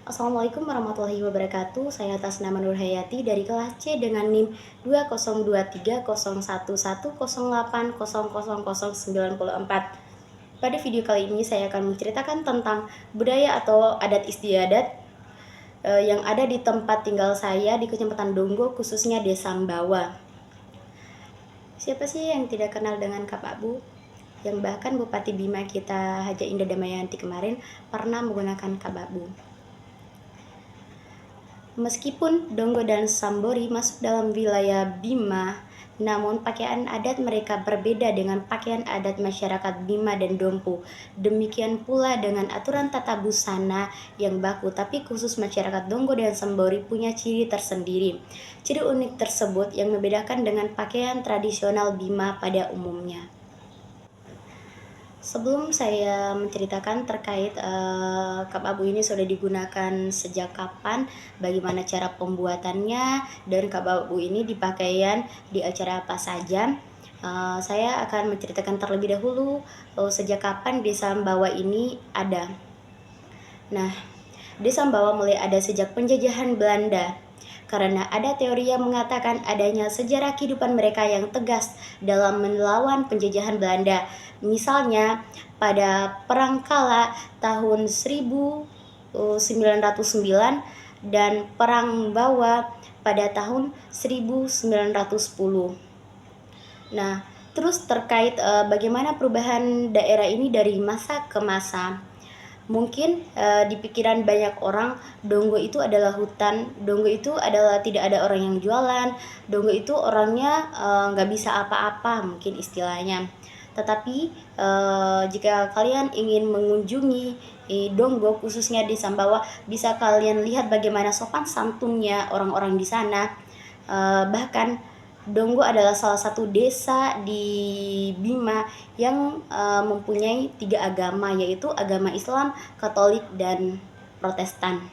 Assalamualaikum warahmatullahi wabarakatuh. Saya atas nama Nur Hayati dari kelas C dengan NIM 2023011080800094. Pada video kali ini saya akan menceritakan tentang budaya atau adat istiadat yang ada di tempat tinggal saya di Kecamatan Donggo, khususnya Desa Mbawa. Siapa sih yang tidak kenal dengan Kak Pak Bu? Yang bahkan Bupati Bima kita Haja Indah Damayanti kemarin pernah menggunakan Kak Pak Bu. Meskipun Donggo dan Sambori masuk dalam wilayah Bima, namun pakaian adat mereka berbeda dengan pakaian adat masyarakat Bima dan Dompu. Demikian pula dengan aturan tata busana yang baku, tapi khusus masyarakat Donggo dan Sambori punya ciri tersendiri. Ciri unik tersebut yang membedakan dengan pakaian tradisional Bima pada umumnya. Sebelum saya menceritakan terkait cup abu ini sudah digunakan sejak kapan, bagaimana cara pembuatannya, dan cup abu ini dipakaian di acara apa saja, saya akan menceritakan terlebih dahulu sejak kapan Desa Mbawa ini ada. Nah, Desa Mbawa mulai ada sejak penjajahan Belanda, karena ada teori yang mengatakan adanya sejarah kehidupan mereka yang tegas dalam melawan penjajahan Belanda. Misalnya pada Perang Kala tahun 1909 dan Perang Bawa pada tahun 1910. Nah, terus terkait bagaimana perubahan daerah ini dari masa ke masa. Mungkin di pikiran banyak orang Donggo itu adalah hutan, Donggo itu adalah tidak ada orang yang jualan, Donggo itu orangnya nggak bisa apa-apa mungkin istilahnya. Tetapi jika kalian ingin mengunjungi Donggo khususnya di Sambawa, bisa kalian lihat bagaimana sopan santunnya orang-orang di sana. Bahkan Donggo adalah salah satu desa di Bima yang mempunyai 3 agama, yaitu agama Islam, Katolik, dan Protestan.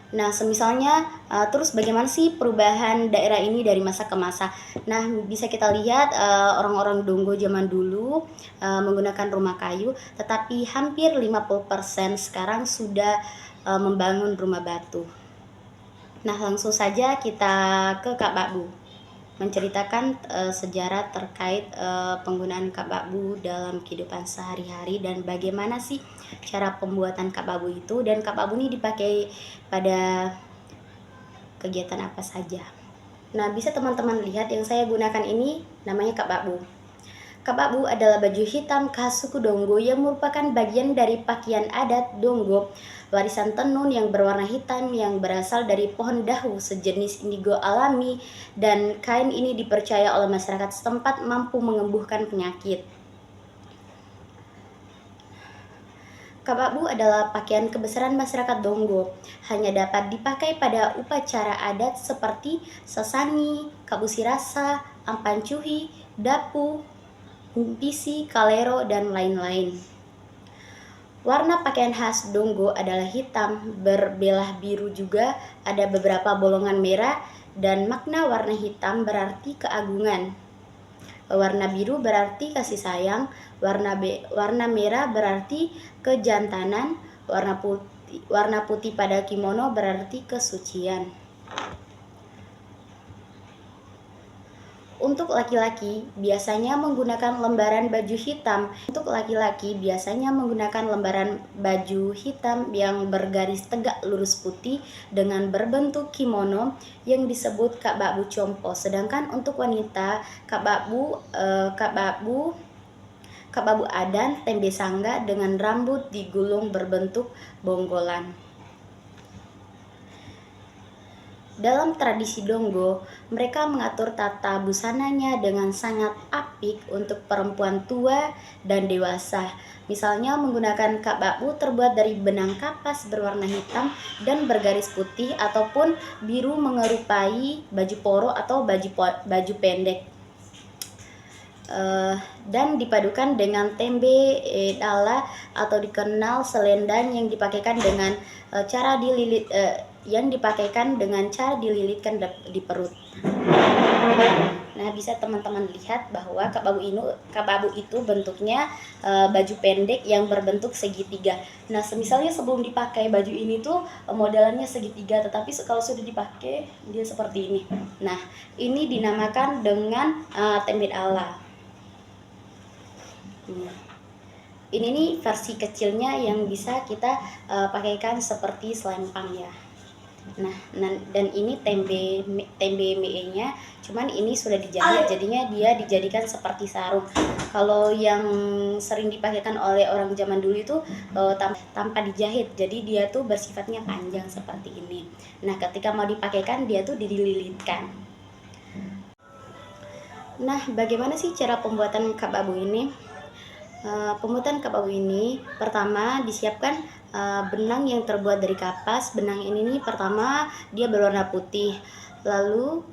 Nah, semisalnya terus bagaimana sih perubahan daerah ini dari masa ke masa? Nah, bisa kita lihat orang-orang Donggo zaman dulu menggunakan rumah kayu, tetapi hampir 50% sekarang sudah membangun rumah batu. Nah, langsung saja kita ke Kak Bakbu menceritakan sejarah terkait penggunaan Kak Bakbu dalam kehidupan sehari-hari dan bagaimana sih cara pembuatan Kak Bakbu itu, dan Kak Bakbu ini dipakai pada kegiatan apa saja. Nah, bisa teman-teman lihat yang saya gunakan ini namanya Kak Bakbu. Kak Bakbu adalah baju hitam khas suku Donggo yang merupakan bagian dari pakaian adat Donggo, warisan tenun yang berwarna hitam yang berasal dari pohon dahu sejenis indigo alami, dan kain ini dipercaya oleh masyarakat setempat mampu menyembuhkan penyakit. Kak Bakbu adalah pakaian kebesaran masyarakat Donggo, hanya dapat dipakai pada upacara adat seperti Sasangi, Kabusirasa, Ampancuhi, Dapu, Humpisi, Kalero, dan lain-lain. Warna pakaian khas Donggo adalah hitam, berbelah biru juga, ada beberapa bolongan merah, dan makna warna hitam berarti keagungan. Warna biru berarti kasih sayang, warna merah berarti kejantanan, warna putih pada kimono berarti kesucian. Untuk laki-laki biasanya menggunakan lembaran baju hitam. Yang bergaris tegak lurus putih dengan berbentuk kimono yang disebut Kak Bakbu Compo. Sedangkan untuk wanita Kak Bakbu Adan tembe sangga dengan rambut digulung berbentuk bonggolan. Dalam tradisi Donggo, mereka mengatur tata busananya dengan sangat apik untuk perempuan tua dan dewasa. Misalnya menggunakan Kak Bakbu terbuat dari benang kapas berwarna hitam dan bergaris putih ataupun biru menyerupai baju poro atau baju pendek. Dan dipadukan dengan tembe dala atau dikenal selendang yang dipakaikan dengan cara dililitkan di perut. Nah, bisa teman-teman lihat bahwa kap abu itu bentuknya baju pendek yang berbentuk segitiga. Nah, misalnya sebelum dipakai baju ini tuh modelannya segitiga, tetapi kalau sudah dipakai dia seperti ini. Nah, ini dinamakan dengan tembet ala. Ini nih versi kecilnya yang bisa kita pakaikan seperti selempang ya. Nah, dan ini tempe mee-nya, cuman ini sudah dijahit, jadinya dia dijadikan seperti sarung. Kalau yang sering dipakaikan oleh orang zaman dulu itu tanpa dijahit, jadi dia tuh bersifatnya panjang seperti ini. Nah, ketika mau dipakaikan dia tuh dililitkan. Nah, bagaimana sih cara pembuatan kap abu ini? Pembuatan kap abu ini pertama disiapkan benang yang terbuat dari kapas. Benang ini nih pertama dia berwarna putih, lalu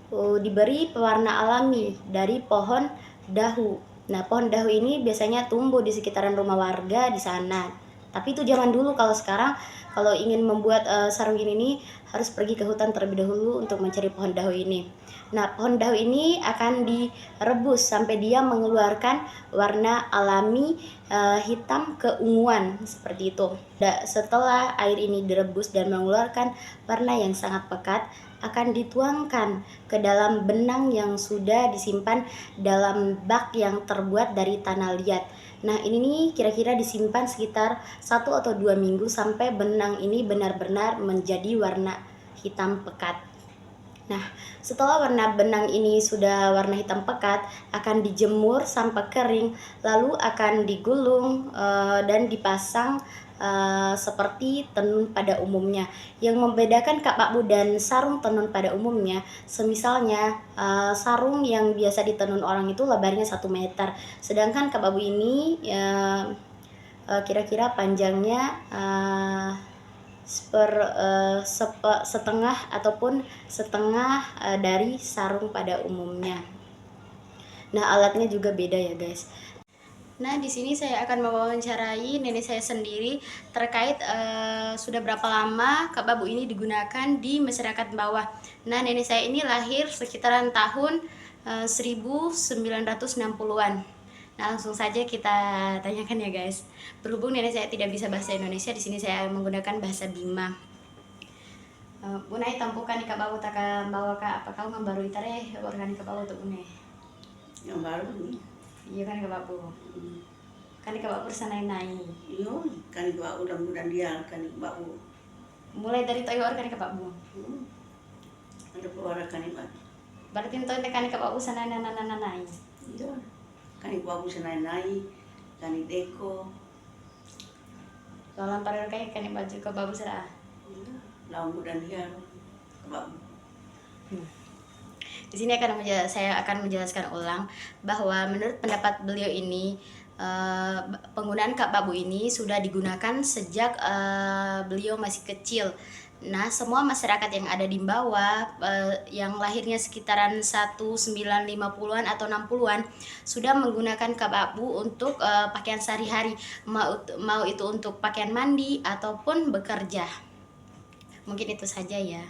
diberi pewarna alami dari pohon dahu. Nah, pohon dahu ini biasanya tumbuh di sekitaran rumah warga di sana. Tapi itu zaman dulu. Kalau sekarang kalau ingin membuat sarung ini nih harus pergi ke hutan terlebih dahulu untuk mencari pohon dahu ini. Nah, pohon dahu ini akan direbus sampai dia mengeluarkan warna alami hitam keunguan seperti itu. Setelah air ini direbus dan mengeluarkan warna yang sangat pekat, akan dituangkan ke dalam benang yang sudah disimpan dalam bak yang terbuat dari tanah liat. Nah, ini nih kira-kira disimpan sekitar 1 atau 2 minggu sampai benang ini benar-benar menjadi warna hitam pekat. Nah, setelah warna benang ini sudah warna hitam pekat, akan dijemur sampai kering, lalu akan digulung dan dipasang seperti tenun pada umumnya. Yang membedakan kap abu dan sarung tenun pada umumnya, semisalnya sarung yang biasa ditenun orang itu lebarnya 1 meter, sedangkan kap abu ini kira-kira panjangnya setengah ataupun setengah dari sarung pada umumnya. Nah, alatnya juga beda ya guys. Nah, di sini saya akan mewawancarai nenek saya sendiri terkait sudah berapa lama kap abu ini digunakan di masyarakat bawah. Nah, nenek saya ini lahir sekitaran tahun 1960-an. Nah, langsung saja kita tanyakan ya guys. Berhubung nenek saya tidak bisa bahasa Indonesia, di sini saya menggunakan bahasa Bima. Bunai tampukan di kabawu taka bawa ka apa kau membaru itare organik kabawu tuh bunai. Yang baru nih. Iya kan kabawu. Kan kabawu sana nai. Iya, kan kabawu mudah-mudahan dia kan kabawu. Mulai dari toyo organik kabawu. Ada pewarna kan iba. Berarti itu kan kabawu sana nai. Iya. Kan kabawu sana nai, kan deko. Lawan parer kayak kan baju kabawu sana. Lawan mudah dia kabawu. Di sini saya akan menjelaskan ulang bahwa menurut pendapat beliau ini penggunaan kap abu ini sudah digunakan sejak beliau masih kecil. Nah, semua masyarakat yang ada di bawah yang lahirnya sekitaran 1950-an atau 60-an sudah menggunakan kap abu untuk pakaian sehari-hari, mau itu untuk pakaian mandi ataupun bekerja. Mungkin itu saja ya.